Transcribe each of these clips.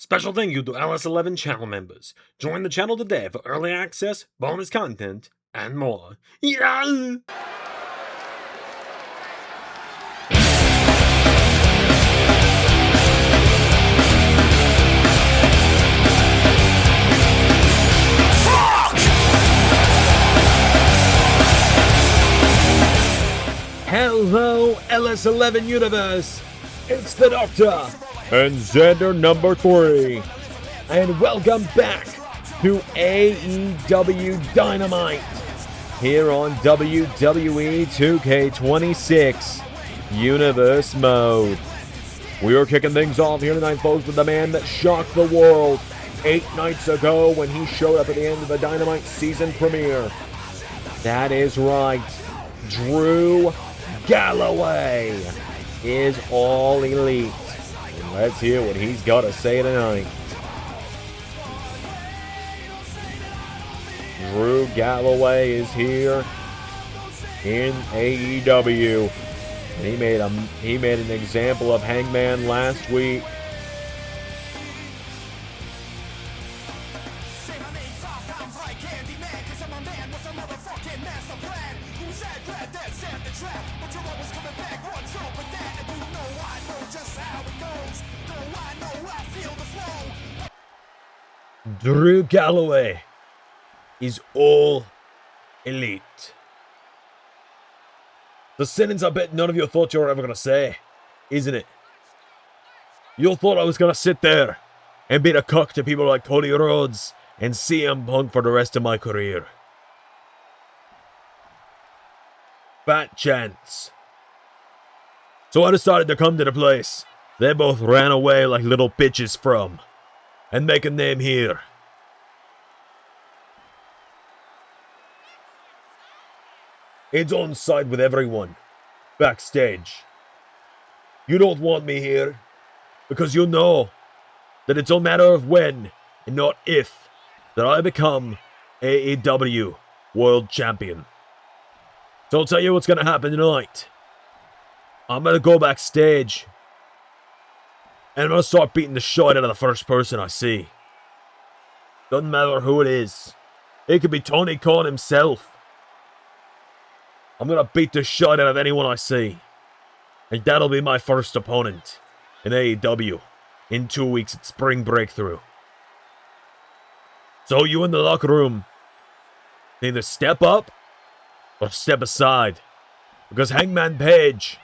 Special thank you to LS11 channel members. Join the channel today for early access, bonus content, and more. Yeah! Hello, LS11 Universe! It's the Doctor! And Xander number 3. And welcome back to AEW Dynamite here on WWE 2K26 Universe Mode. We are kicking things off here tonight, folks, with the man that shocked the world 8 nights ago when he showed up at the end of the Dynamite season premiere. That is right. Drew Galloway is All Elite. And let's hear what he's got to say tonight. Drew Galloway is here in AEW. And he made an example of Hangman last week. Drew Galloway is All Elite. The sentence I bet none of you thought you were ever going to say, isn't it? You thought I was going to sit there and be a cuck to people like Cody Rhodes and CM Punk for the rest of my career. Fat chance. So I decided to come to the place they both ran away like little bitches from and make a name here. It's on side with everyone, backstage. You don't want me here, because you know that it's a matter of when, and not if, that I become AEW World Champion. So I'll tell you what's going to happen tonight. I'm going to go backstage, and I'm going to start beating the shit out of the first person I see. Doesn't matter who it is. It could be Tony Khan himself. I'm going to beat the shit out of anyone I see. And that'll be my first opponent in AEW in 2 weeks at Spring Breakthrough. So you in the locker room, either step up or step aside. Because Hangman Page,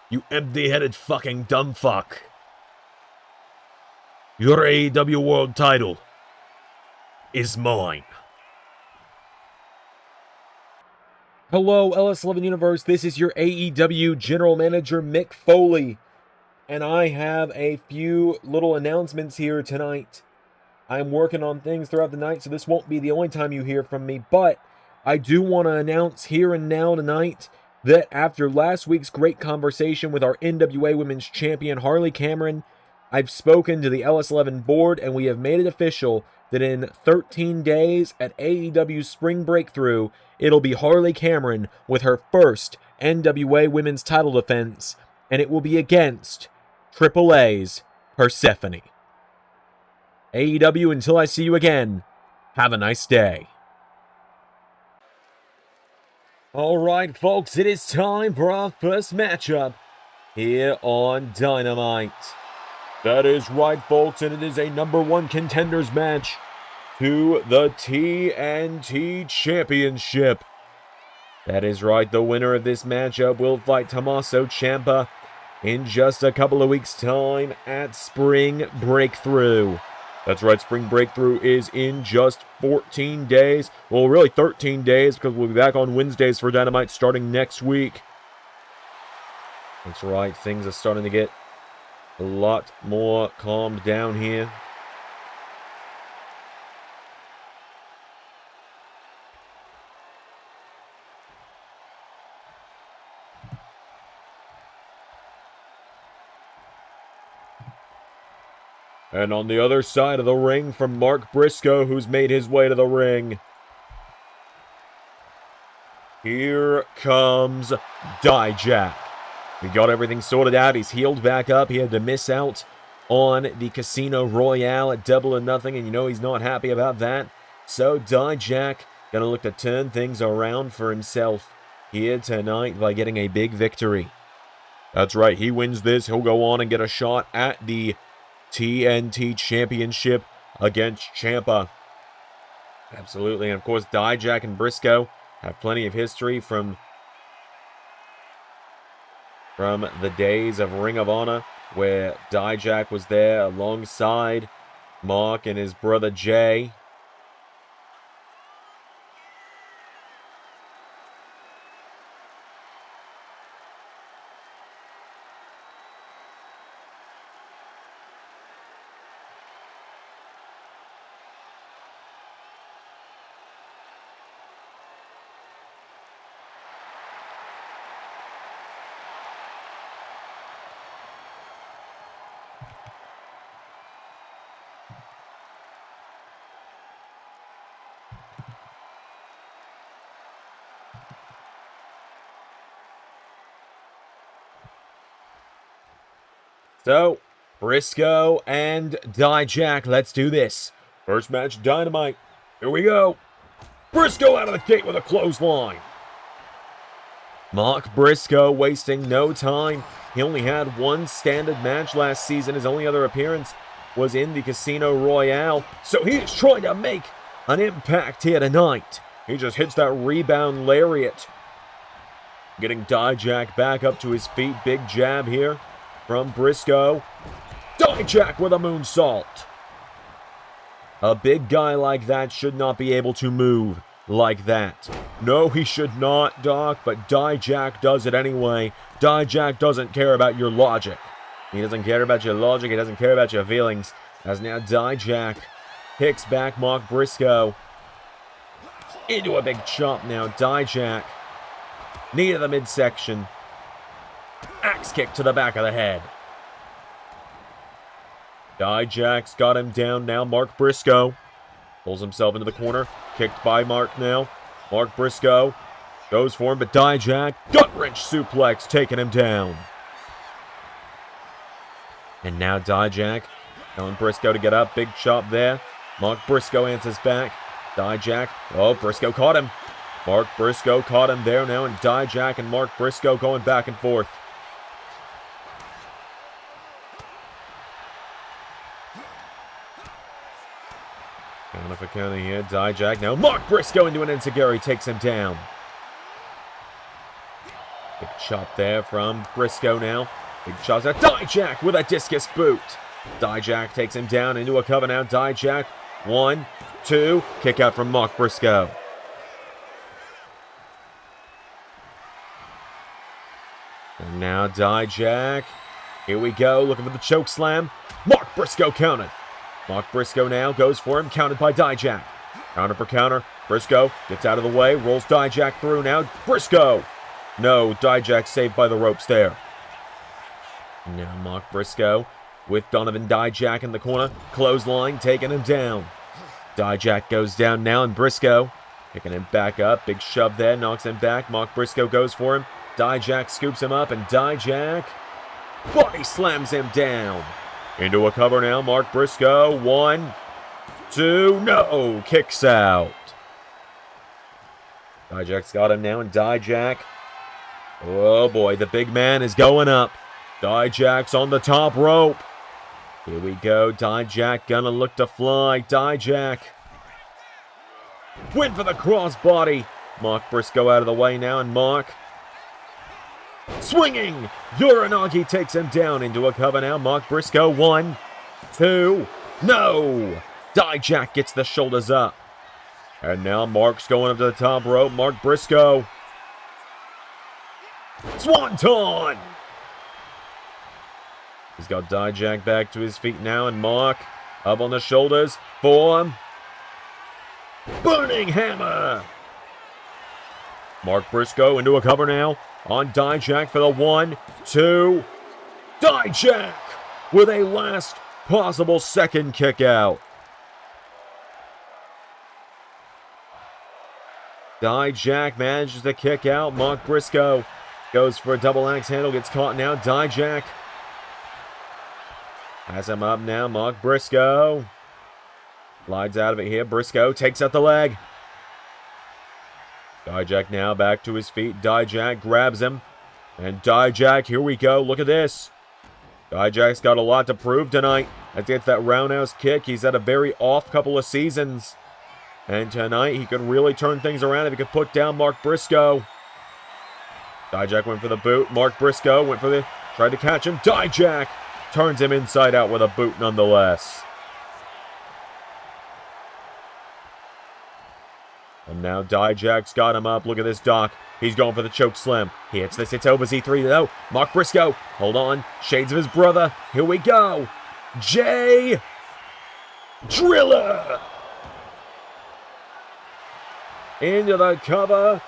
you empty-headed fucking dumb fuck, your AEW World title is mine. Hello, LS11 Universe. This is your AEW General Manager, Mick Foley. And I have a few little announcements here tonight. I'm working on things throughout the night, so this won't be the only time you hear from me. But I do want to announce here and now tonight that after last week's great conversation with our NWA Women's Champion, Harley Cameron, I've spoken to the LS11 board, and we have made it official that in 13 days at AEW Spring Breakthrough, it'll be Harley Cameron with her first NWA Women's title defense, and it will be against AAA's Persephone. AEW, until I see you again, have a nice day. Alright, folks, it is time for our first matchup here on Dynamite. That is right, folks, and it is a #1 contenders match to the TNT Championship. That is right, the winner of this matchup will fight Tommaso Ciampa in just a couple of weeks' time at Spring Breakthrough. That's right, Spring Breakthrough is in just 14 days. Well, really 13 days, because we'll be back on Wednesdays for Dynamite starting next week. That's right, things are starting to get a lot more calmed down here. And on the other side of the ring from Mark Briscoe, who's made his way to the ring, here comes Dijak. He got everything sorted out. He's healed back up. He had to miss out on the Casino Royale at Double or Nothing, and you know he's not happy about that. So Dijak gonna look to turn things around for himself here tonight by getting a big victory. That's right, he wins this, he'll go on and get a shot at the TNT Championship against Ciampa. Absolutely, and of course Dijak and Briscoe have plenty of history from the days of Ring of Honor, where Dijak was there alongside Mark and his brother Jay. So, Briscoe and Dijak, let's do this. First match, Dynamite. Here we go. Briscoe out of the gate with a clothesline. Mark Briscoe wasting no time. He only had one standard match last season. His only other appearance was in the Casino Royale. So he's trying to make an impact here tonight. He just hits that rebound lariat. Getting Dijak back up to his feet. Big jab here from Briscoe. Dijak with a moonsault. A big guy like that should not be able to move like that. No, he should not, Doc, but Dijak does it anyway. Dijak doesn't care about your logic. He doesn't care about your logic. He doesn't care about your feelings. As now Dijak kicks back Mark Briscoe into a big chop now. Dijak, knee to the midsection. Axe kick to the back of the head. Dijak's got him down now. Mark Briscoe pulls himself into the corner. Kicked by Mark now. Mark Briscoe goes for him, but Dijak, gut-wrench suplex, taking him down. And now Dijak telling Briscoe to get up. Big chop there. Mark Briscoe answers back. Dijak, oh, Briscoe caught him. Mark Briscoe caught him there now, and Dijak and Mark Briscoe going back and forth. Counter for counter here. Dijak now. Mark Briscoe into an enziguri, takes him down. Big chop there from Briscoe now. Big chop there. Dijak with a discus boot. Dijak takes him down into a cover now. Dijak. 1, 2. Kick out from Mark Briscoe. And now Dijak. Here we go. Looking for the choke slam. Mark Briscoe counted. Mark Briscoe now goes for him, counted by Dijak. Counter for counter. Briscoe gets out of the way, rolls Dijak through now. Briscoe! No, Dijak saved by the ropes there. Now Mark Briscoe with Donovan Dijak in the corner. Clothesline, taking him down. Dijak goes down now, and Briscoe picking him back up. Big shove there, knocks him back. Mark Briscoe goes for him. Dijak scoops him up, and Dijak body slams him down. Into a cover now, Mark Briscoe. 1, 2, no! Kicks out. Dijak's got him now, and Dijak. Oh boy, the big man is going up. Dijak's on the top rope. Here we go, Dijak gonna look to fly. Dijak. Win for the crossbody. Mark Briscoe out of the way now, and Mark swinging! Uranagi takes him down into a cover now. Mark Briscoe, 1, 2, no! Dijak gets the shoulders up. And now Mark's going up to the top rope. Mark Briscoe. Swanton! He's got Dijak back to his feet now, and Mark up on the shoulders for Burning Hammer! Mark Briscoe into a cover now on Dijak for the 1, 2. Dijak with a last possible second kick out. Dijak manages to kick out. Mark Briscoe goes for a double axe handle, gets caught now. Dijak Has him up now, Mark Briscoe. Slides out of it here. Briscoe takes out the leg. Dijak now back to his feet. Dijak grabs him. And Dijak, here we go. Look at this. Dijak's got a lot to prove tonight. As he gets that roundhouse kick. He's had a very off couple of seasons. And tonight he could really turn things around if he could put down Mark Briscoe. Dijak went for the boot. Mark Briscoe went for the... tried to catch him. Dijak turns him inside out with a boot nonetheless. And now Dijak's got him up. Look at this, Doc. He's going for the choke slam. He hits this. It's over Z3 though. Mark Briscoe. Hold on. Shades of his brother. Here we go. Jay Driller. Into the cover.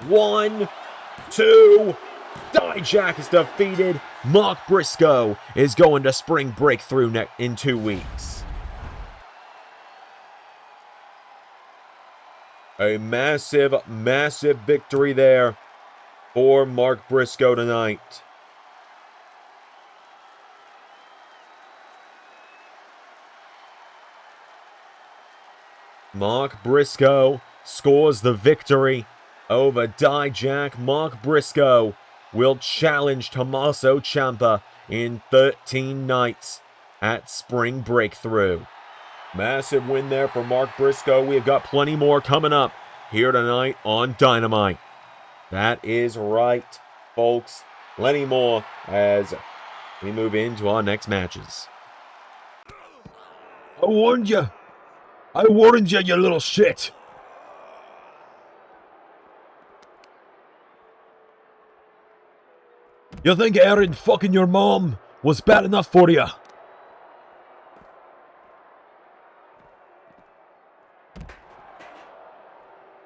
1, 2. Dijak is defeated. Mark Briscoe is going to spring breakthrough in 2 weeks. A massive, massive victory there for Mark Briscoe tonight. Mark Briscoe scores the victory over Dijak. Mark Briscoe will challenge Tommaso Ciampa in 13 nights at Spring Breakthrough. Massive win there for Mark Briscoe. We've got plenty more coming up here tonight on Dynamite. That is right, folks. Plenty more as we move into our next matches. I warned you. I warned you, you little shit. You think Aaron fucking your mom was bad enough for you?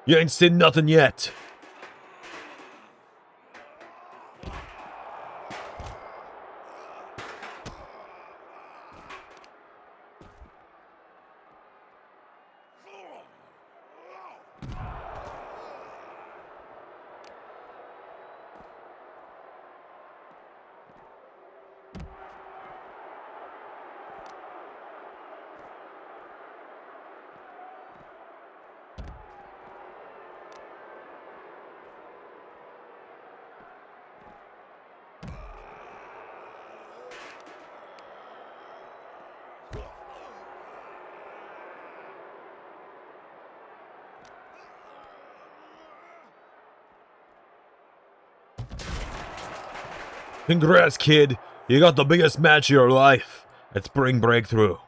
You ain't seen nothing yet. Congrats, kid. You got the biggest match of your life at Spring Breakthrough.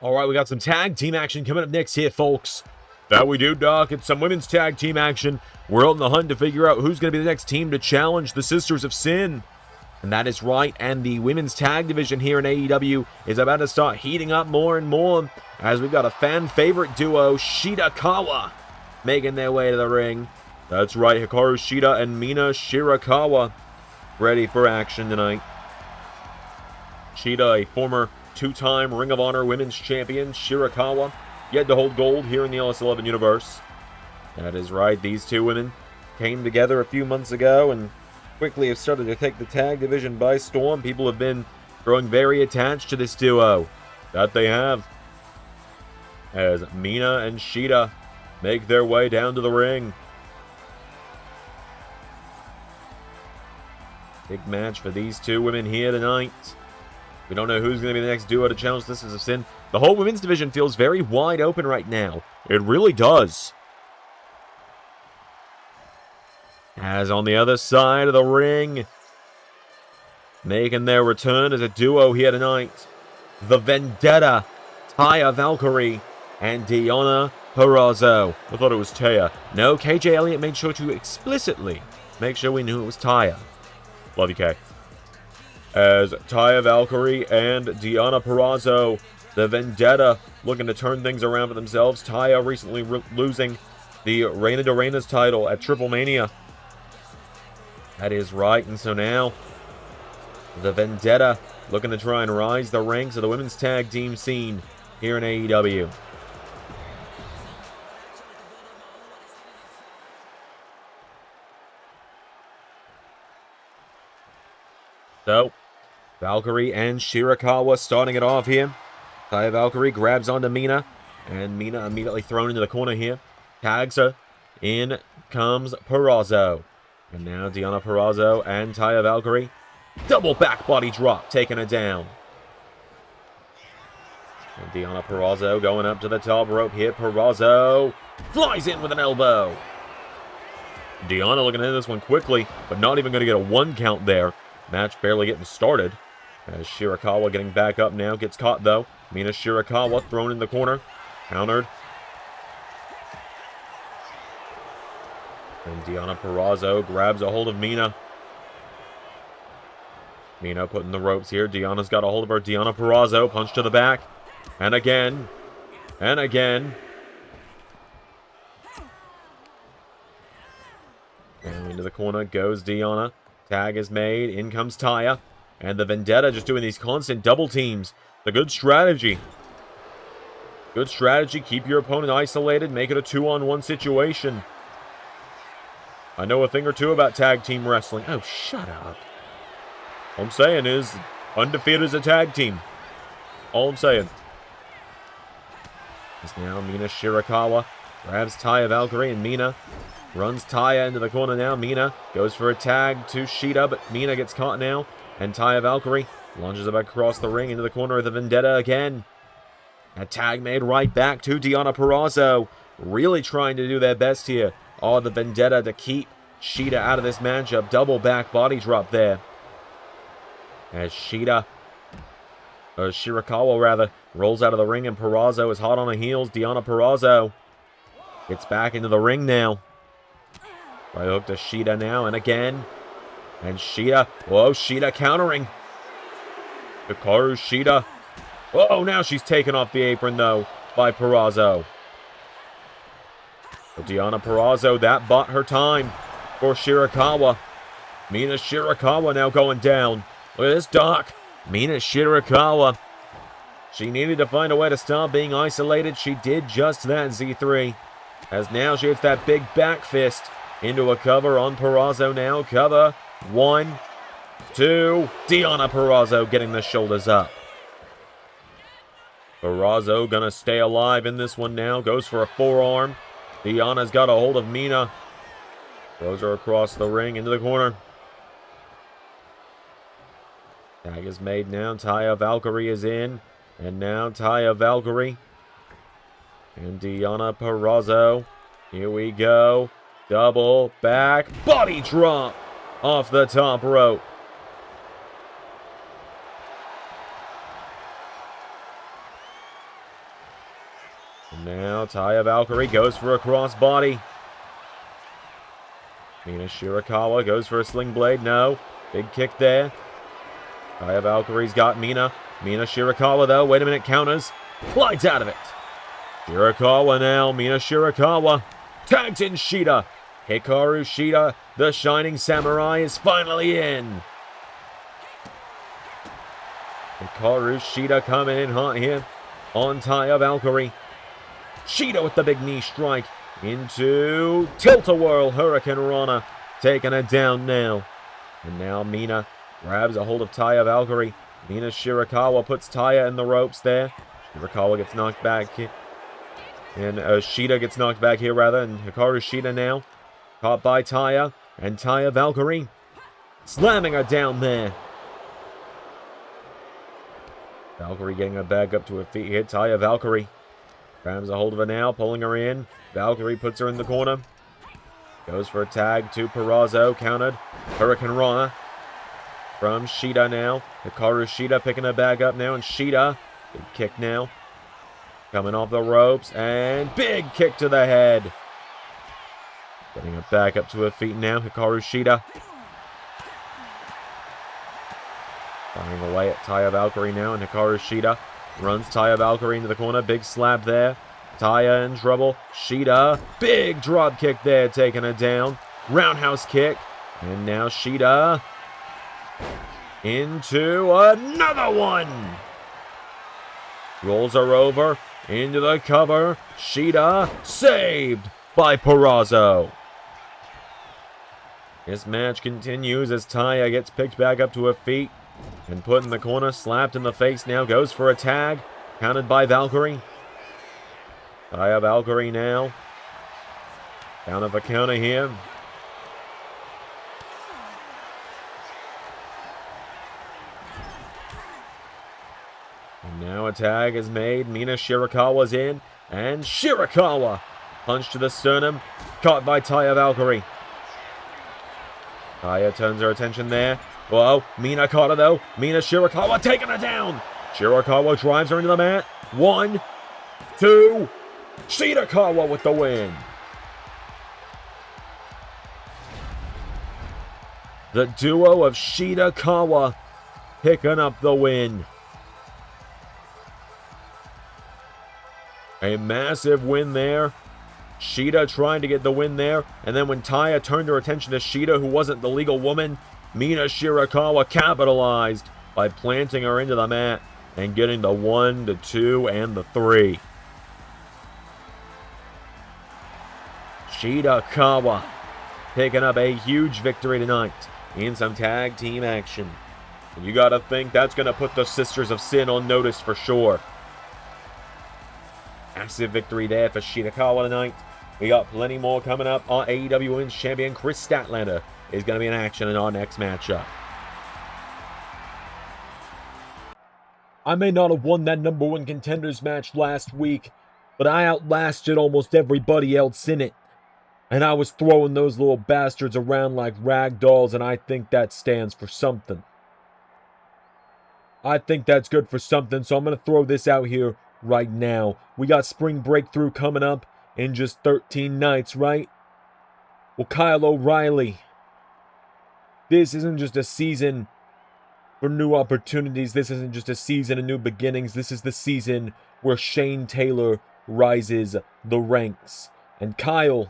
Alright, we got some tag team action coming up next here, folks. That we do, Doc. It's some women's tag team action. We're on the hunt to figure out who's going to be the next team to challenge the Sisters of Sin. And that is right, and the women's tag division here in AEW is about to start heating up more and more, as we've got a fan favorite duo, Shida making their way to the ring. That's right, Hikaru Shida and Mina Shirakawa ready for action tonight. Shida, a former two-time Ring of Honor Women's Champion. Shirakawa yet to hold gold here in the LS11 universe. That is right, these two women came together a few months ago and quickly have started to take the tag division by storm. People have been growing very attached to this duo. That they have. As Mina and Shida make their way down to the ring. Big match for these two women here tonight. We don't know who's going to be the next duo to challenge Sisters of Sin. The whole women's division feels very wide open right now. It really does. As on the other side of the ring, making their return as a duo here tonight, the Vendetta, Taya Valkyrie, and Deonna Purrazzo. I thought it was Taya. No, KJ Elliott made sure to explicitly make sure we knew it was Taya. Love you, Kay. As Taya Valkyrie and Deonna Purrazzo, the Vendetta, looking to turn things around for themselves. Taya recently losing the Reina de Reinas title at Triple Mania. That is right, and so now, the Vendetta looking to try and rise the ranks of the women's tag team scene here in AEW. So, Valkyrie and Shirakawa starting it off here. Taya Valkyrie grabs onto Mina, and Mina immediately thrown into the corner here. Tags her. In comes Purrazzo. And now Deonna Purrazzo and Taya Valkyrie. Double back body drop, taking her down. And Deonna Purrazzo going up to the top rope here. Purrazzo flies in with an elbow. Deonna looking at this one quickly, but not even going to get a 1 count there. Match barely getting started. As Shirakawa getting back up now. Gets caught though. Mina Shirakawa thrown in the corner. Countered. And Deonna Purrazzo grabs a hold of Mina. Mina putting the ropes here. Deonna's got a hold of her. Deonna Purrazzo. Punch to the back. And again. And again. And into the corner goes Deonna. Tag is made. In comes Taya. And the Vendetta just doing these constant double teams. A good strategy. Good strategy. Keep your opponent isolated. Make it a 2-on-1 situation. I know a thing or two about tag team wrestling. Oh, shut up. All I'm saying is, undefeated as a tag team. All I'm saying. It's now Mina Shirakawa grabs Taya Valkyrie, and Mina runs Taya into the corner now. Mina goes for a tag to Shida, but Mina gets caught now. And Taya Valkyrie lunges back across the ring into the corner of the Vendetta again. A tag made right back to Deonna Purrazzo. Really trying to do their best here. Oh, the Vendetta to keep Shida out of this matchup. Double back body drop there. As Shirakawa rolls out of the ring, and Purrazzo is hot on the heels. Deonna Purrazzo gets back into the ring now. Right hook to Shida now, and again. And Shida, whoa, Shida countering. Hikaru Shida. Whoa, now she's taken off the apron, though, by Purrazzo. But Deonna Purrazzo, that bought her time for Shirakawa. Mina Shirakawa now going down. Look at this, Doc. Mina Shirakawa. She needed to find a way to stop being isolated. She did just that, Z3. As now she hits that big back fist into a cover on Purrazzo now. Cover. 1, 2. Deonna Purrazzo getting the shoulders up. Purrazzo gonna stay alive in this one now. Goes for a forearm. Deonna's got a hold of Mina. Throws her across the ring into the corner. Tag is made now. Taya Valkyrie is in. And now Taya Valkyrie. And Deonna Purrazzo. Here we go. Double back body drop off the top rope. And now Taya Valkyrie goes for a crossbody. Mina Shirakawa goes for a sling blade. No. Big kick there. Taya Valkyrie's got Mina. Mina Shirakawa, though. Wait a minute. Counters. Slides out of it. Shirakawa now. Mina Shirakawa. Tags in Shida. Hikaru Shida, the Shining Samurai, is finally in. Hikaru Shida coming in hot here on Taya Valkyrie. Shida with the big knee strike into Tilt-A-Whirl Hurricane Rana, taking it down now. And now Mina grabs a hold of Taya Valkyrie. Mina Shirakawa puts Taya in the ropes there. Shirakawa gets knocked back here. And Shida gets knocked back here, rather. And Hikaru Shida now caught by Taya. And Taya Valkyrie slamming her down there. Valkyrie getting her back up to her feet here. Taya Valkyrie grabs a hold of her now, pulling her in. Valkyrie puts her in the corner. Goes for a tag to Purrazzo. Countered. Hurricane Rana from Shida now. Hikaru Shida picking her back up now. And Shida, big kick now. Coming off the ropes. And big kick to the head. Getting her back up to her feet now. Hikaru Shida. Firing away at Taya Valkyrie now. And Hikaru Shida runs Taya Valkyrie into the corner. Big slap there. Taya in trouble. Shida. Big drop kick there. Taking her down. Roundhouse kick. And now Shida into another one. Rolls her over. Into the cover. Shida saved by Purrazzo. This match continues as Taya gets picked back up to her feet and put in the corner, slapped in the face now, goes for a tag, countered by Valkyrie. Taya Valkyrie now. Down of a counter here. And now a tag is made. Mina Shirakawa's in. And Shirakawa! Punch to the sternum. Caught by Taya Valkyrie. Taya turns her attention there. Whoa, Mina caught her though. Mina Shirakawa taking her down. Shirakawa drives her into the mat. 1, 2. Shirakawa with the win. The duo of Shirakawa picking up the win. A massive win there. Shida trying to get the win there. And then when Taya turned her attention to Shida, who wasn't the legal woman, Mina Shirakawa capitalized by planting her into the mat and getting the 1, the 2, and the 3. Shirakawa picking up a huge victory tonight in some tag team action. And you gotta think that's gonna put the Sisters of Sin on notice for sure. Massive victory there for Shirakawa tonight. We got plenty more coming up. Our AEW Women's Champion Chris Statlander is going to be in action in our next matchup. I may not have won that #1 contenders match last week, but I outlasted almost everybody else in it. And I was throwing those little bastards around like rag dolls, and I think that stands for something. I think that's good for something, so I'm going to throw this out here right now. We got Spring Breakthrough coming up in just 13 nights, right? Well, Kyle O'Reilly, this isn't just a season for new opportunities. This isn't just a season of new beginnings. This is the season where Shane Taylor rises the ranks. And Kyle,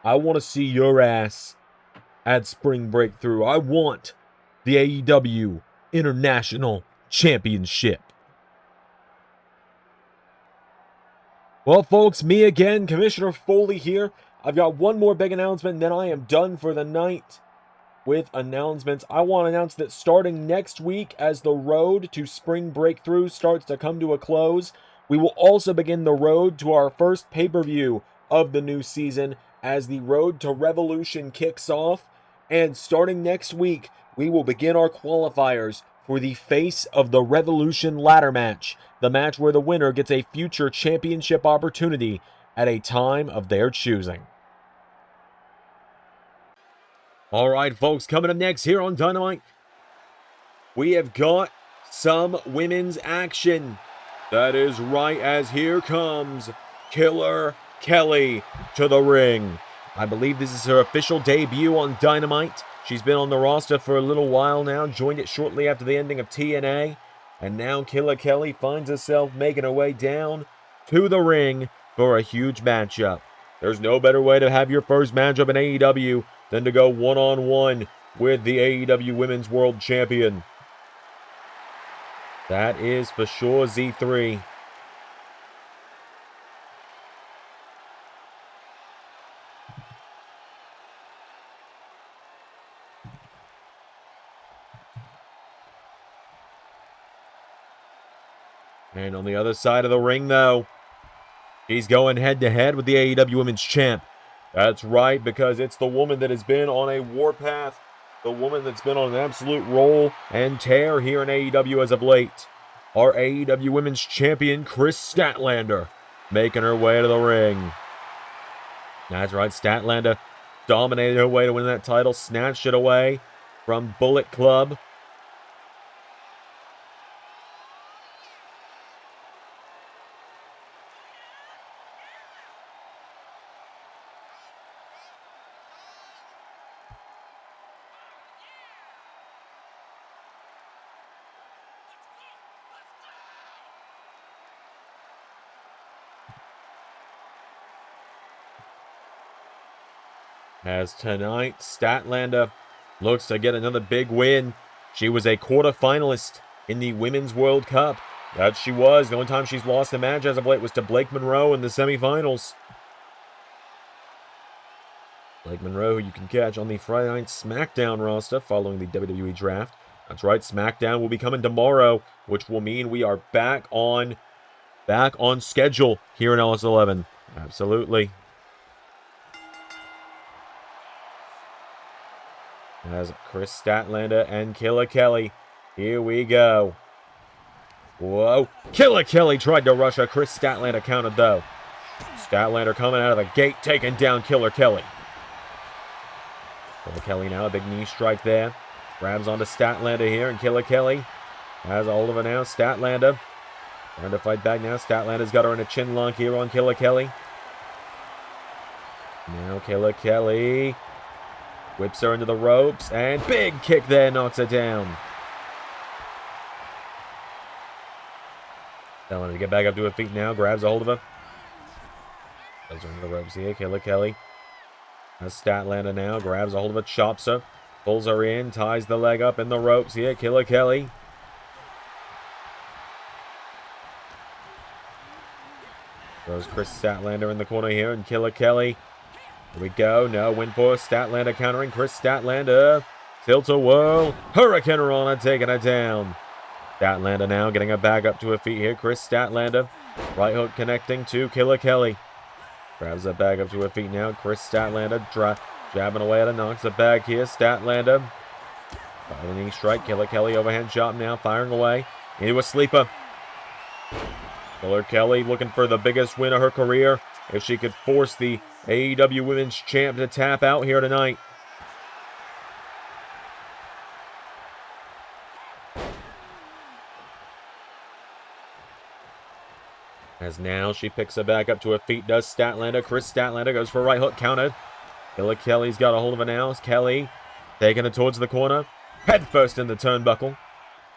I want to see your ass at Spring Breakthrough. I want the AEW International Championship. Well, folks, me again, Commissioner Foley here. I've got one more big announcement, and then I am done for the night with announcements. I want to announce that starting next week, as the road to Spring Breakthrough starts to come to a close, we will also begin the road to our first pay-per-view of the new season as the Road to Revolution kicks off. And starting next week, we will begin our qualifiers for the Face of the Revolution ladder match, the match where the winner gets a future championship opportunity at a time of their choosing. All right, folks, coming up next here on Dynamite, we have got some women's action. That is right, as here comes Killer Kelly to the ring. I believe this is her official debut on Dynamite. She's been on the roster for a little while now, joined it shortly after the ending of TNA, and now Killer Kelly finds herself making her way down to the ring for a huge matchup. There's no better way to have your first matchup in AEW than to go one-on-one with the AEW Women's World Champion. That is for sure Z3. And on the other side of the ring, though, she's going head-to-head with the AEW Women's Champ. That's right, because it's the woman that has been on a warpath, the woman that's been on an absolute roll and tear here in AEW as of late. Our AEW Women's Champion, Chris Statlander, making her way to the ring. That's right, Statlander dominated her way to win that title, snatched it away from Bullet Club. As tonight, Statlander looks to get another big win. She was a quarterfinalist in the Women's World Cup. That she was. The only time she's lost a match as of late was to Blake Monroe in the semifinals. Blake Monroe, who you can catch on the Friday Night SmackDown roster following the WWE draft. That's right, SmackDown will be coming tomorrow, which will mean we are back on schedule here in LS11. Absolutely. As Chris Statlander and Killer Kelly. Here we go. Whoa. Killer Kelly tried to rush her. Chris Statlander countered, though. Statlander coming out of the gate, taking down Killer Kelly. Killer Kelly now, a big knee strike there. Grabs onto Statlander here, and Killer Kelly has a hold of her now. Statlander trying to fight back now. Statlander's got her in a chin lock here on Killer Kelly. Now Killer Kelly whips her into the ropes, and big kick there knocks her down. Statlander to get back up to her feet now, grabs a hold of her. Goes her into the ropes here, Killer Kelly. As Statlander now grabs a hold of her, chops her, pulls her in, ties the leg up in the ropes here, Killer Kelly. Throws Chris Statlander in the corner here, and Killer Kelly. Here we go. No win for Statlander countering. Chris Statlander. Tilt-a-whirl. Hurricane Rana taking her down. Statlander now getting her back up to her feet here. Chris Statlander. Right hook connecting to Killer Kelly. Grabs her back up to her feet now. Chris Statlander jabbing away at her. Knocks her back here. Statlander. By the knee strike. Killer Kelly overhand chop now. Firing away. Into a sleeper. Killer Kelly looking for the biggest win of her career. If she could force the AEW Women's Champ to tap out here tonight. As now she picks her back up to her feet, does Statlander. Chris Statlander goes for a right hook, countered. Killer Kelly's got a hold of her now. Kelly taking it towards the corner. Head first in the turnbuckle.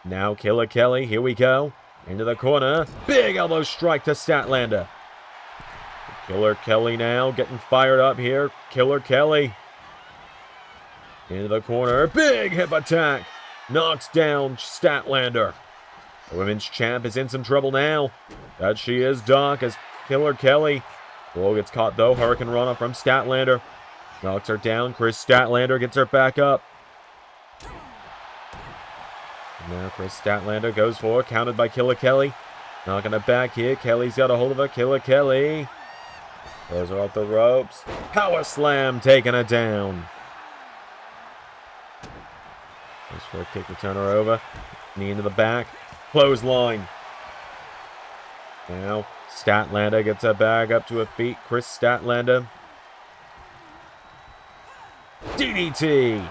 Now Killer Kelly, here we go. Into the corner. Big elbow strike to Statlander. Killer Kelly now getting fired up here. Killer Kelly. Into the corner. Big hip attack. Knocks down Statlander. The women's champ is in some trouble now. That she is, Doc, as Killer Kelly. Whoa, gets caught though. Hurricane Rana from Statlander. Knocks her down. Chris Statlander gets her back up. Now Chris Statlander goes for it, counted by Killer Kelly. Knocking it back here. Kelly's got a hold of her. Killer Kelly. Throws her off the ropes. Power slam, taking her down. Goes for a kick to turn her over. Knee into the back. Clothesline. Now Statlander gets her back up to her feet. Chris Statlander. DDT.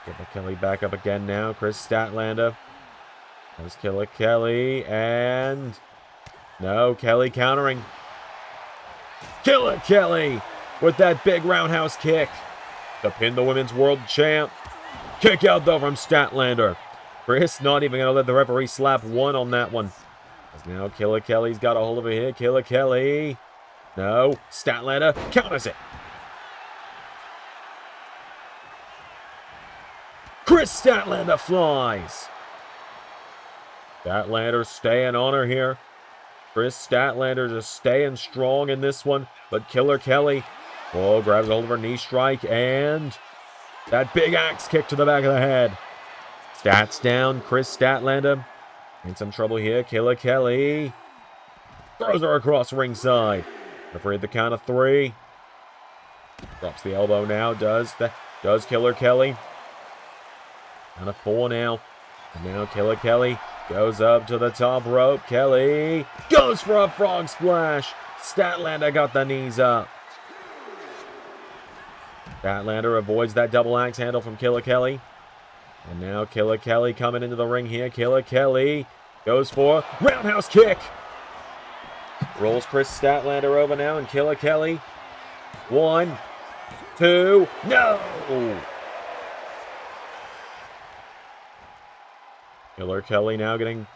Killer Kelly back up again now. Chris Statlander. There's Killer Kelly. And no, Kelly countering. Killer Kelly with that big roundhouse kick to pin the Women's World Champ. Kick out though from Statlander. Chris not even going to let the referee slap one on that one. As now Killer Kelly's got a hold of it here. Killer Kelly. No. Statlander counters it. Chris Statlander flies. Statlander staying on her here. Chris Statlander just staying strong in this one. But Killer Kelly, oh, grabs a hold of her knee strike. And that big axe kick to the back of the head. Stats down. Chris Statlander in some trouble here. Killer Kelly throws her across ringside. Referee at the count of 3. Drops the elbow now. Does Killer Kelly. Count of 4 now. And now Killer Kelly goes up to the top rope. Kelly goes for a frog splash. Statlander got the knees up. Statlander avoids that double axe handle from Killer Kelly. And now Killer Kelly coming into the ring here. Killer Kelly goes for roundhouse kick. Rolls Chris Statlander over now, and Killer Kelly. 1, 2, no! Killer Kelly now getting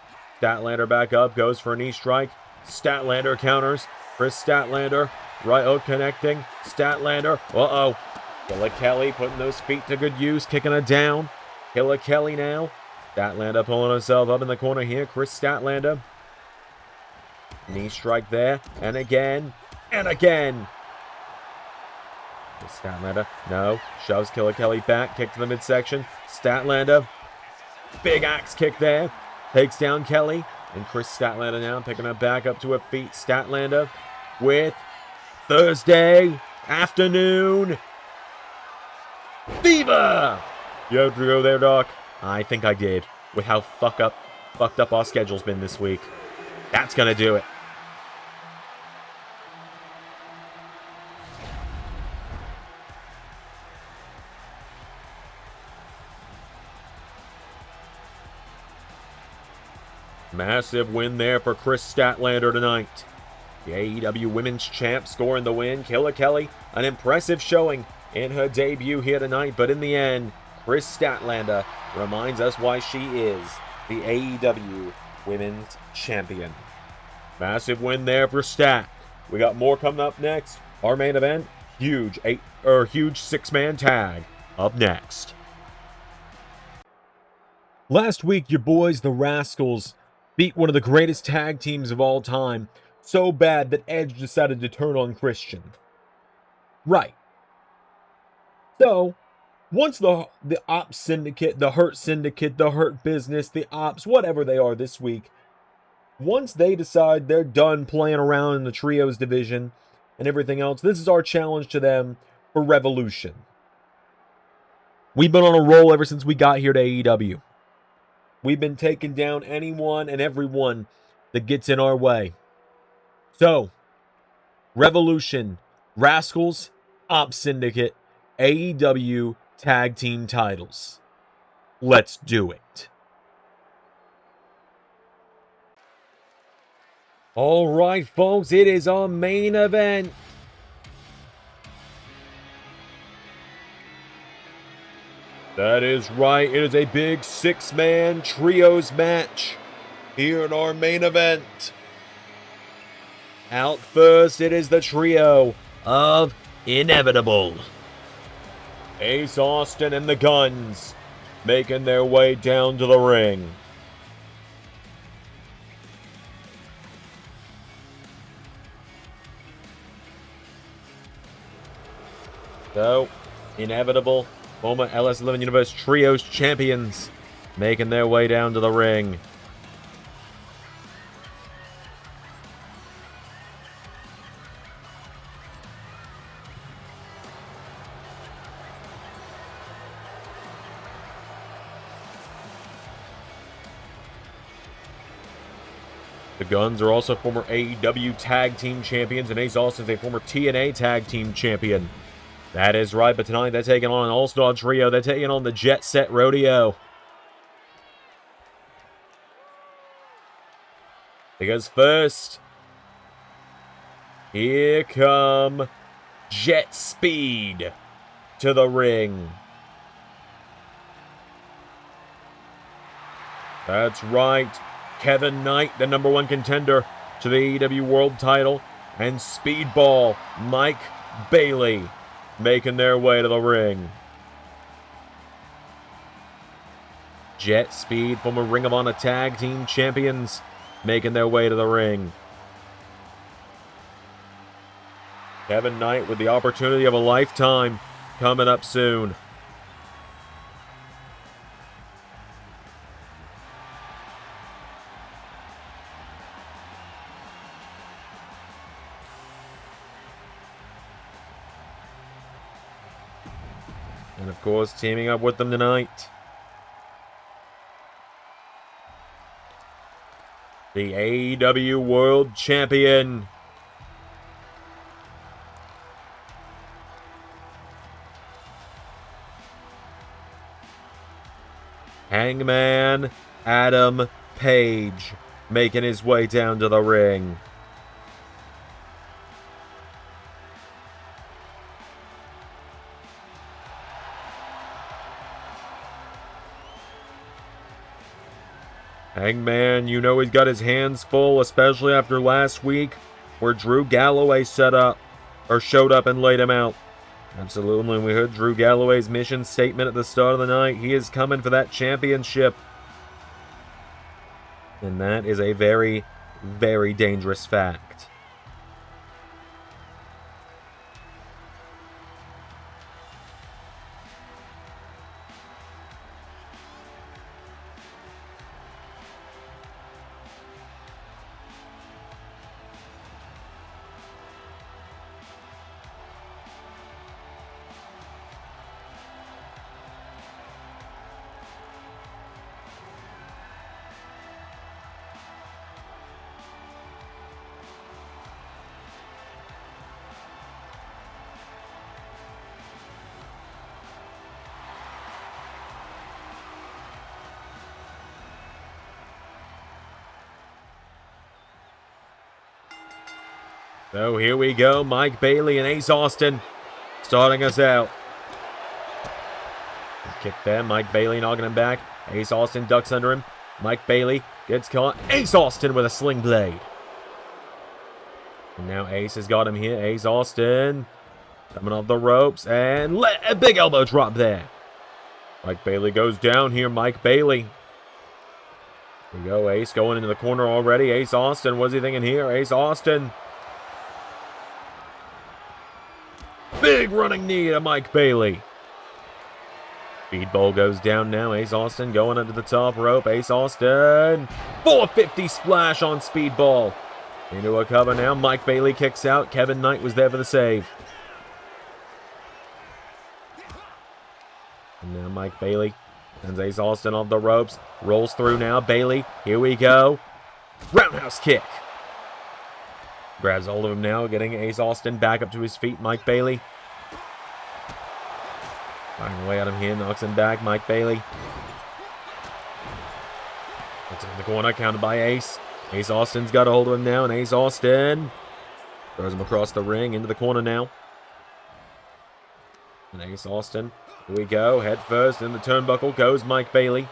Statlander back up, goes for a knee strike. Statlander counters. Chris Statlander, right hook connecting. Statlander, uh-oh. Killer Kelly putting those feet to good use, kicking it down. Killer Kelly now. Statlander pulling herself up in the corner here. Chris Statlander. Knee strike there, and again, and again. Statlander. No. Shoves Killer Kelly back. Kick to the midsection. Statlander. Big axe kick there. Takes down Kelly. And Chris Statlander now picking her back up to her feet. Statlander with Thursday afternoon fever. You have to go there, Doc. I think I did. With how fucked up our schedule's been this week. That's gonna do it. Massive win there for Chris Statlander tonight. The AEW Women's Champ scoring the win. Killer Kelly, an impressive showing in her debut here tonight. But in the end, Chris Statlander reminds us why she is the AEW Women's Champion. Massive win there for Stat. We got more coming up next. Our main event, huge six-man tag up next. Last week, your boys, the Rascals, beat one of the greatest tag teams of all time so bad that Edge decided to turn on Christian. Right. So, once the Ops Syndicate, the Hurt Syndicate, the Hurt Business, the Ops, whatever they are this week, once they decide they're done playing around in the Trios division and everything else, this is our challenge to them for Revolution. We've been on a roll ever since we got here to AEW. We've been taking down anyone and everyone that gets in our way. So, Revolution, Rascals, Ops Syndicate, AEW Tag Team titles. Let's do it. All right, folks, it is our main event. That is right. It is a big six-man trios match here in our main event. Out first, it is the trio of Inevitable. Ace Austin and the Guns making their way down to the ring. So, Inevitable, former LS11 Universe Trios champions, making their way down to the ring. The Guns are also former AEW Tag Team Champions, and Ace Austin is a former TNA Tag Team Champion. That is right, but tonight they're taking on an all-star trio. They're taking on the Jet Set Rodeo. Because first, here come Jet Speed to the ring. That's right. Kevin Knight, the #1 contender to the AEW World title, and Speedball Mike Bailey making their way to the ring. Jet Speed, former Ring of Honor Tag Team Champions, making their way to the ring. Kevin Knight with the opportunity of a lifetime coming up soon. And of course, teaming up with them tonight, the AEW World Champion, Hangman Adam Page, making his way down to the ring. Hangman, you know he's got his hands full, especially after last week where Drew Galloway showed up and laid him out. Absolutely, we heard Drew Galloway's mission statement at the start of the night. He is coming for that championship. And that is a very, very dangerous fact. So here we go. Mike Bailey and Ace Austin starting us out. Kick there. Mike Bailey knocking him back. Ace Austin ducks under him. Mike Bailey gets caught. Ace Austin with a sling blade. And now Ace has got him here. Ace Austin coming off the ropes. And a big elbow drop there. Mike Bailey goes down here. Mike Bailey. Here we go. Ace going into the corner already. Ace Austin. What's he thinking here? Ace Austin. Big running knee to Mike Bailey. Speedball goes down now. Ace Austin going under the top rope. Ace Austin. 450 splash on Speedball. Into a cover now. Mike Bailey kicks out. Kevin Knight was there for the save. And now Mike Bailey sends Ace Austin off the ropes. Rolls through now. Bailey. Here we go. Roundhouse kick. Grabs hold of him now. Getting Ace Austin back up to his feet. Mike Bailey. Firing away at him here. Knocks him back. Mike Bailey. Puts him in the corner. Counted by Ace. Ace Austin's got a hold of him now. And Ace Austin throws him across the ring. Into the corner now. And Ace Austin. Here we go. Head first in the turnbuckle goes Mike Bailey.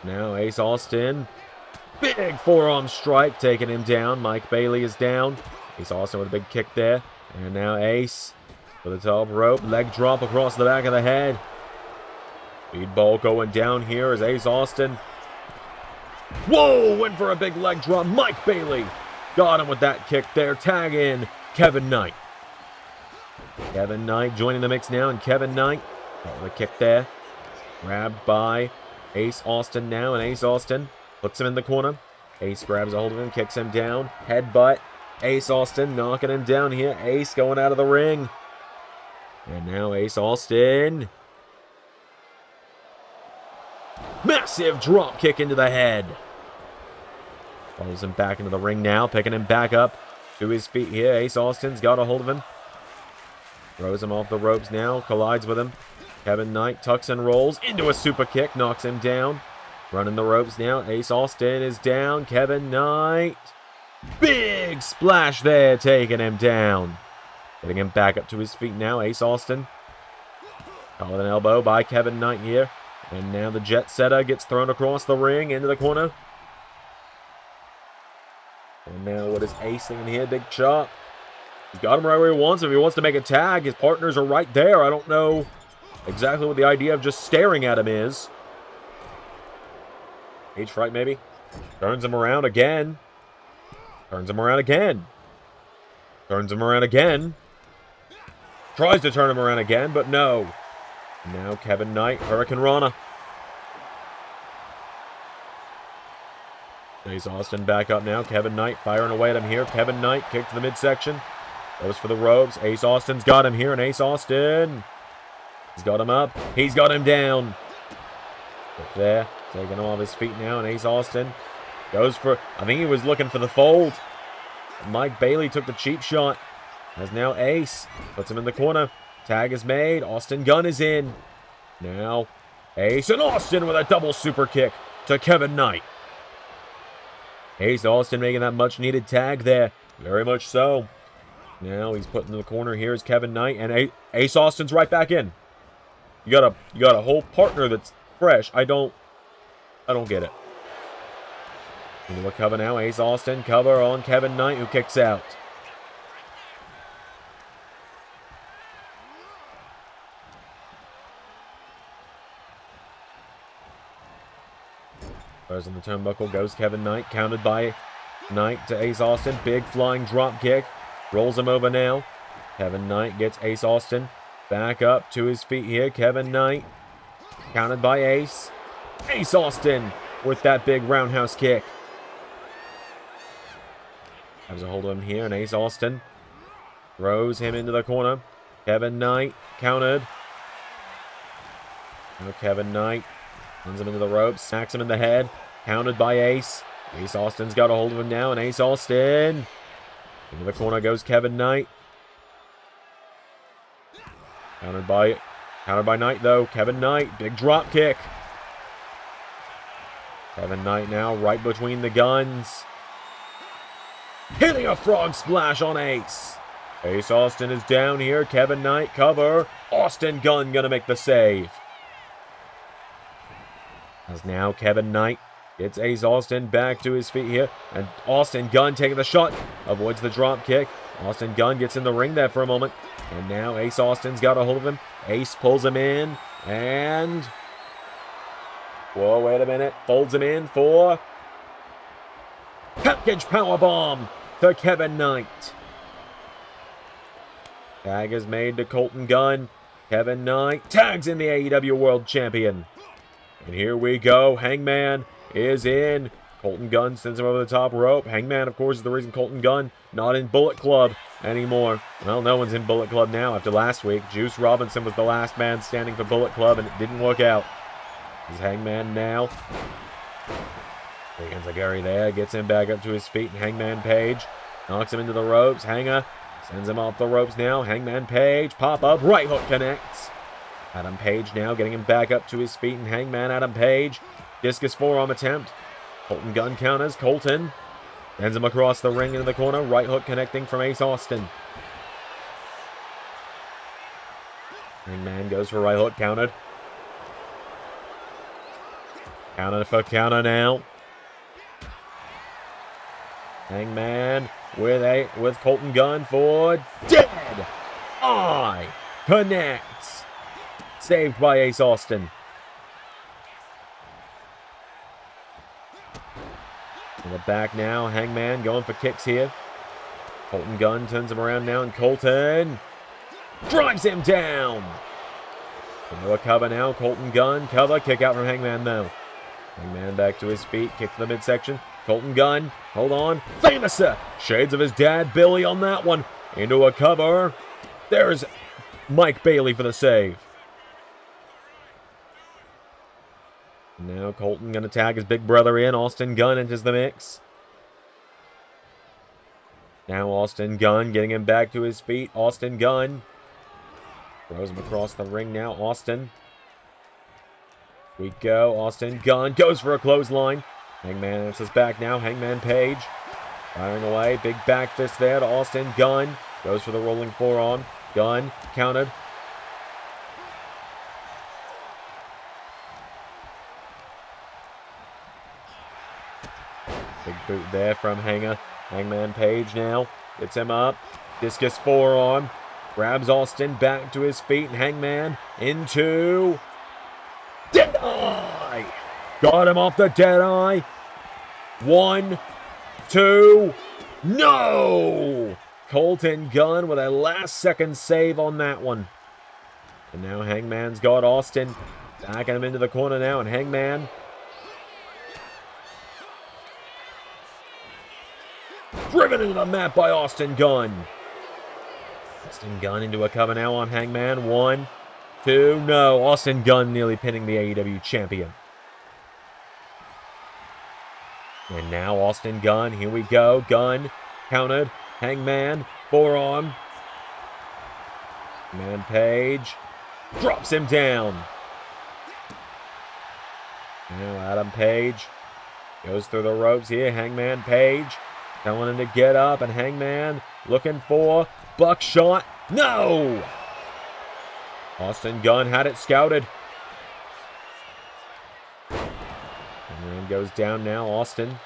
Now Ace Austin. Big forearm strike taking him down. Mike Bailey is down. Ace Austin with a big kick there. And now Ace for the top rope. Leg drop across the back of the head. Speedball going down here as Ace Austin. Whoa! Went for a big leg drop. Mike Bailey got him with that kick there. Tag in Kevin Knight. Kevin Knight joining the mix now. And Kevin Knight. The kick there. Grabbed by Ace Austin now. And Ace Austin puts him in the corner. Ace grabs a hold of him. Kicks him down. Headbutt. Ace Austin knocking him down here. Ace going out of the ring. And now Ace Austin. Massive drop kick into the head. Follows him back into the ring now. Picking him back up to his feet here. Ace Austin's got a hold of him. Throws him off the ropes now. Collides with him. Kevin Knight tucks and rolls into a super kick. Knocks him down. Running the ropes now. Ace Austin is down. Kevin Knight. Big splash there. Taking him down. Getting him back up to his feet now. Ace Austin. Caught with an elbow by Kevin Knight here. And now the jet setter gets thrown across the ring into the corner. And now what is Ace thinking here? Big chop. He's got him right where he wants him. If he wants to make a tag, his partners are right there. I don't know exactly what the idea of just staring at him is. Cage fright maybe. Turns him around again. Turns him around again. Turns him around again. Tries to turn him around again, but no. Now Kevin Knight, Hurricane Rana. Ace Austin back up now. Kevin Knight firing away at him here. Kevin Knight kick to the midsection. Goes for the ropes. Ace Austin's got him here, and Ace Austin. He's got him up. He's got him down. Up there. Taking him off his feet now, and Ace Austin goes for, I think he was looking for the fold. Mike Bailey took the cheap shot. As now Ace puts him in the corner. Tag is made. Austin Gunn is in. Now Ace and Austin with a double super kick to Kevin Knight. Ace Austin making that much needed tag there. Very much so. Now he's put in the corner. Here's Kevin Knight, and Ace Austin's right back in. You got a whole partner that's fresh. I don't get it. Into a cover now. Ace Austin cover on Kevin Knight, who kicks out. Goes in the turnbuckle, goes Kevin Knight, counted by Knight to Ace Austin. Big flying drop kick. Rolls him over now. Kevin Knight gets Ace Austin back up to his feet here. Kevin Knight counted by Ace. Ace Austin with that big roundhouse kick. Has a hold of him here, and Ace Austin throws him into the corner. Kevin Knight countered. Now Kevin Knight runs him into the ropes, smacks him in the head. Counted by Ace. Ace Austin's got a hold of him now, and Ace Austin. Into the corner goes Kevin Knight. Countered by Knight, though. Kevin Knight, big drop kick. Kevin Knight now right between the guns. hitting a frog splash on Ace. Ace Austin is down here. Kevin Knight cover. Austin Gunn gonna make the save. As now Kevin Knight gets Ace Austin back to his feet here. And Austin Gunn taking the shot. Avoids the drop kick. Austin Gunn gets in the ring there for a moment. And now Ace Austin's got a hold of him. Ace pulls him in. And... whoa, wait a minute. Folds him in for... package powerbomb to Kevin Knight. Tag is made to Colton Gunn. Kevin Knight tags in the AEW World Champion. And here we go. Hangman is in. Colton Gunn sends him over the top rope. Hangman, of course, is the reason Colton Gunn not in Bullet Club anymore. Well, no one's in Bullet Club now after last week. Juice Robinson was the last man standing for Bullet Club, and it didn't work out. This is Hangman now. Enziguri there, gets him back up to his feet, and Hangman Page knocks him into the ropes. Hanger sends him off the ropes now. Hangman Page, pop-up, right hook connects. Adam Page now getting him back up to his feet, and Hangman Adam Page. Discus forearm attempt. Colton Gunn counters. Colton sends him across the ring into the corner. Right hook connecting from Ace Austin. Hangman goes for right hook, countered. Counter for counter now. Hangman with Colton Gunn for dead eye connects. Saved by Ace Austin. In the back now, Hangman going for kicks here. Colton Gunn turns him around now, and Colton drives him down. Into a cover now, Colton Gunn, cover, kick out from Hangman though. Hangman back to his feet, kick to the midsection. Colton Gunn, hold on, Famouser, shades of his dad, Billy on that one. Into a cover. There's Mike Bailey for the save. Now Colton going to tag his big brother in. Austin Gunn enters the mix. Now Austin Gunn getting him back to his feet. Austin Gunn throws him across the ring now. Austin. We go. Austin Gunn goes for a clothesline. Hangman answers back now. Hangman Page firing away. Big back fist there to Austin Gunn. Goes for the rolling forearm. Gunn countered. Big boot there from Hangman Page now. Gets him up. Discus forearm. Grabs Austin back to his feet. And Hangman into... dead eye! Got him off the dead eye. 1, 2... no! Colton Gunn with a last-second save on that one. And now Hangman's got Austin. Backing him into the corner now. And Hangman... driven into the mat by Austin Gunn. Austin Gunn into a cover now on Hangman. 1, 2, no. Austin Gunn nearly pinning the AEW champion. And now Austin Gunn. Here we go. Gunn countered. Hangman. Forearm. Man Page drops him down. Now Adam Page goes through the ropes here. Hangman Page telling him to get up, and Hangman looking for buckshot. No! Austin Gunn had it scouted. Hangman goes down now. Austin.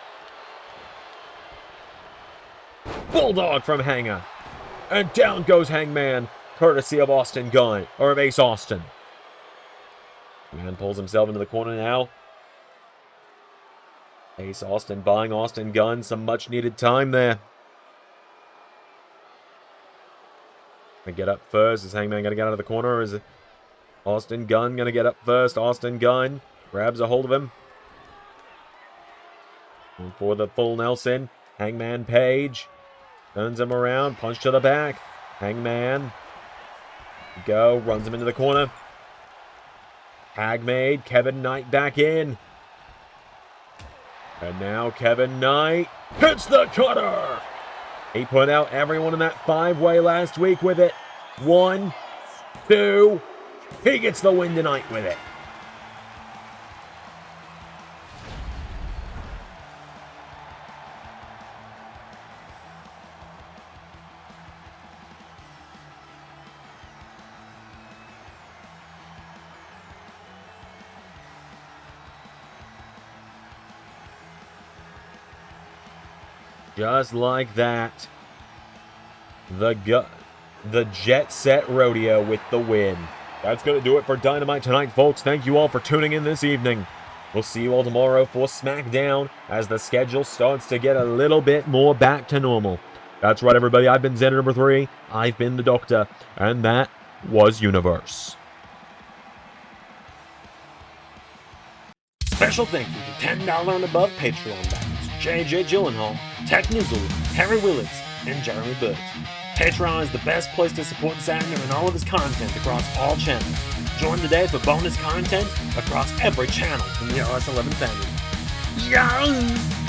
Bulldog from Hanger. And down goes Hangman, courtesy of Austin Gunn, or of Ace Austin. Man pulls himself into the corner now. Ace Austin buying Austin Gunn some much-needed time there. Gonna get up first. Is Hangman gonna get out of the corner, or is Austin Gunn gonna get up first? Austin Gunn grabs a hold of him. And for the full Nelson, Hangman Page turns him around, punch to the back. Hangman go, runs him into the corner. Tag made, Kevin Knight back in. And now Kevin Knight hits the cutter. He put out everyone in that 5-way last week with it. 1, 2. He gets the win tonight with it. Just like that. The Jet Set Rodeo with the win. That's going to do it for Dynamite tonight, folks. Thank you all for tuning in this evening. We'll see you all tomorrow for SmackDown as the schedule starts to get a little bit more back to normal. That's right, everybody. I've been Xander number 3. I've been the Doctor. And that was Universe. Special thank you to $10 and above Patreon backers JJ Gyllenhaal, Tech Nizzle, Harry Willetts, and Jeremy Burt. Patreon is the best place to support Xander and all of his content across all channels. Join today for bonus content across every channel in the RS11 family. Yes!